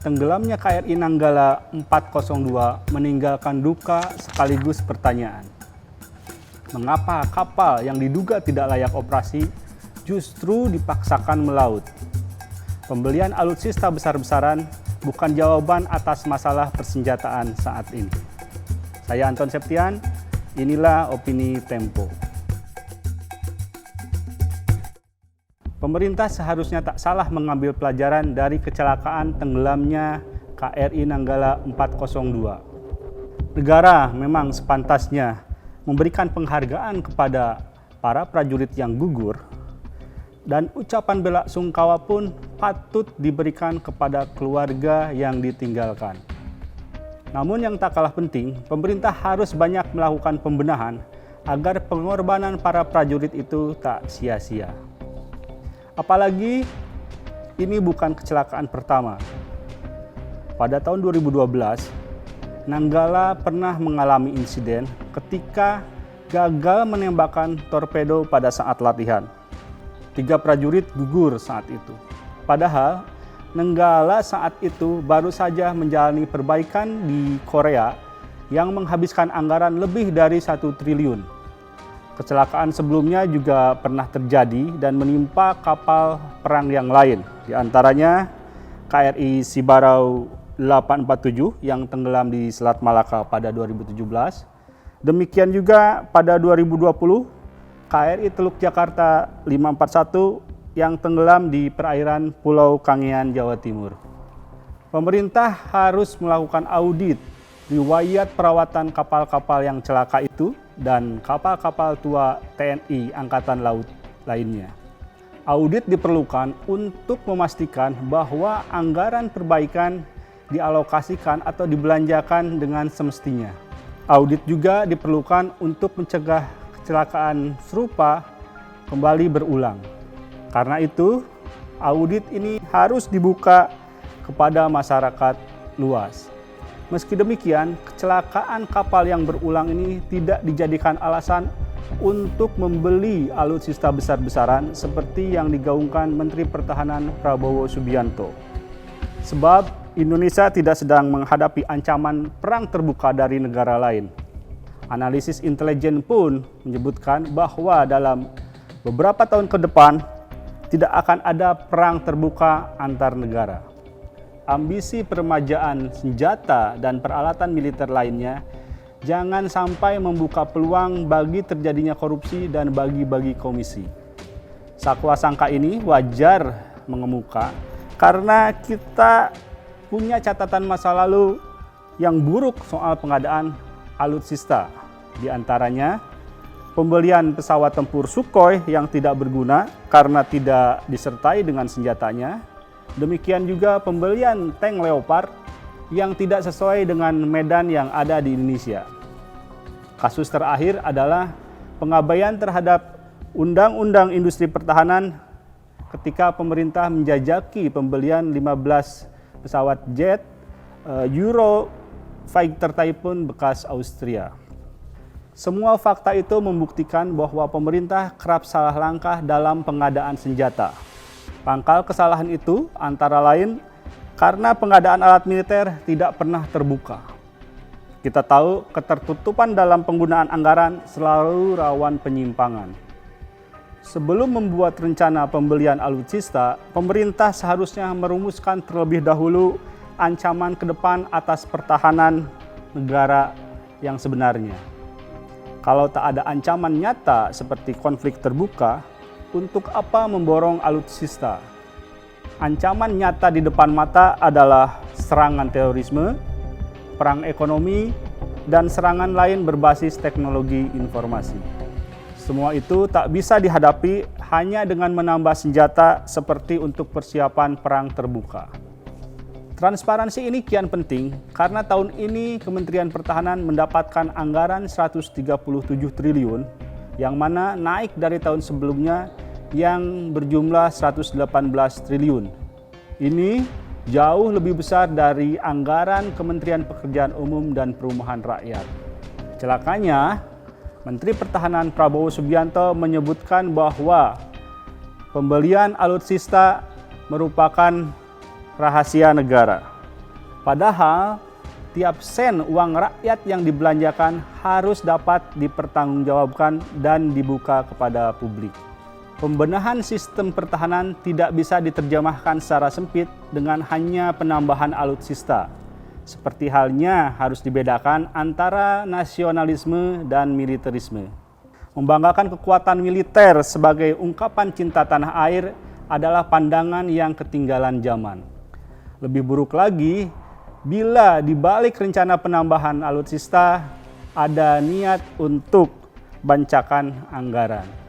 Tenggelamnya KRI Nanggala 402 meninggalkan duka sekaligus pertanyaan. Mengapa kapal yang diduga tidak layak operasi justru dipaksakan melaut? Pembelian alutsista besar-besaran bukan jawaban atas masalah persenjataan saat ini. Saya Anton Septian, inilah Opini Tempo. Pemerintah seharusnya tak salah mengambil pelajaran dari kecelakaan tenggelamnya KRI Nanggala 402. Negara memang sepantasnya memberikan penghargaan kepada para prajurit yang gugur, dan ucapan bela sungkawa pun patut diberikan kepada keluarga yang ditinggalkan. Namun yang tak kalah penting, pemerintah harus banyak melakukan pembenahan agar pengorbanan para prajurit itu tak sia-sia. Apalagi ini bukan kecelakaan pertama. Pada tahun 2012, Nanggala pernah mengalami insiden ketika gagal menembakkan torpedo pada saat latihan. 3 prajurit gugur saat itu. Padahal Nanggala saat itu baru saja menjalani perbaikan di Korea yang menghabiskan anggaran lebih dari 1 triliun. Kecelakaan sebelumnya juga pernah terjadi dan menimpa kapal perang yang lain, di antaranya KRI Sibarau 847 yang tenggelam di Selat Malaka pada 2017. Demikian juga pada 2020, KRI Teluk Jakarta 541 yang tenggelam di perairan Pulau Kangean, Jawa Timur. Pemerintah harus melakukan audit riwayat perawatan kapal-kapal yang celaka itu dan kapal-kapal tua TNI Angkatan Laut lainnya. Audit diperlukan untuk memastikan bahwa anggaran perbaikan dialokasikan atau dibelanjakan dengan semestinya. Audit juga diperlukan untuk mencegah kecelakaan serupa kembali berulang. Karena itu, audit ini harus dibuka kepada masyarakat luas. Meski demikian, kecelakaan kapal yang berulang ini tidak dijadikan alasan untuk membeli alutsista besar-besaran seperti yang digaungkan Menteri Pertahanan Prabowo Subianto. Sebab Indonesia tidak sedang menghadapi ancaman perang terbuka dari negara lain. Analisis intelijen pun menyebutkan bahwa dalam beberapa tahun ke depan tidak akan ada perang terbuka antar negara. Ambisi peremajaan senjata dan peralatan militer lainnya jangan sampai membuka peluang bagi terjadinya korupsi dan bagi-bagi komisi. Sakwa sangka ini wajar mengemuka karena kita punya catatan masa lalu yang buruk soal pengadaan alutsista. Di antaranya pembelian pesawat tempur Sukhoi yang tidak berguna karena tidak disertai dengan senjatanya. Demikian juga pembelian tank Leopard yang tidak sesuai dengan medan yang ada di Indonesia. Kasus terakhir adalah pengabaian terhadap Undang-Undang Industri Pertahanan ketika pemerintah menjajaki pembelian 15 pesawat jet Eurofighter Typhoon bekas Austria. Semua fakta itu membuktikan bahwa pemerintah kerap salah langkah dalam pengadaan senjata. Pangkal kesalahan itu antara lain karena pengadaan alat militer tidak pernah terbuka. Kita tahu ketertutupan dalam penggunaan anggaran selalu rawan penyimpangan. Sebelum membuat rencana pembelian alutsista, pemerintah seharusnya merumuskan terlebih dahulu ancaman ke depan atas pertahanan negara yang sebenarnya. Kalau tak ada ancaman nyata seperti konflik terbuka, untuk apa memborong alutsista? Ancaman nyata di depan mata adalah serangan terorisme, perang ekonomi, dan serangan lain berbasis teknologi informasi. Semua itu tak bisa dihadapi hanya dengan menambah senjata seperti untuk persiapan perang terbuka. Transparansi ini kian penting karena tahun ini Kementerian Pertahanan mendapatkan anggaran 137 triliun yang mana naik dari tahun sebelumnya yang berjumlah 118 triliun. Ini jauh lebih besar dari anggaran Kementerian Pekerjaan Umum dan Perumahan Rakyat. Celakanya, Menteri Pertahanan Prabowo Subianto menyebutkan bahwa pembelian alutsista merupakan rahasia negara. Padahal tiap sen uang rakyat yang dibelanjakan harus dapat dipertanggungjawabkan dan dibuka kepada publik. Pembenahan sistem pertahanan tidak bisa diterjemahkan secara sempit dengan hanya penambahan alutsista. Seperti halnya harus dibedakan antara nasionalisme dan militerisme. Membanggakan kekuatan militer sebagai ungkapan cinta tanah air adalah pandangan yang ketinggalan zaman. Lebih buruk lagi, bila di balik rencana penambahan alutsista ada niat untuk bancakan anggaran.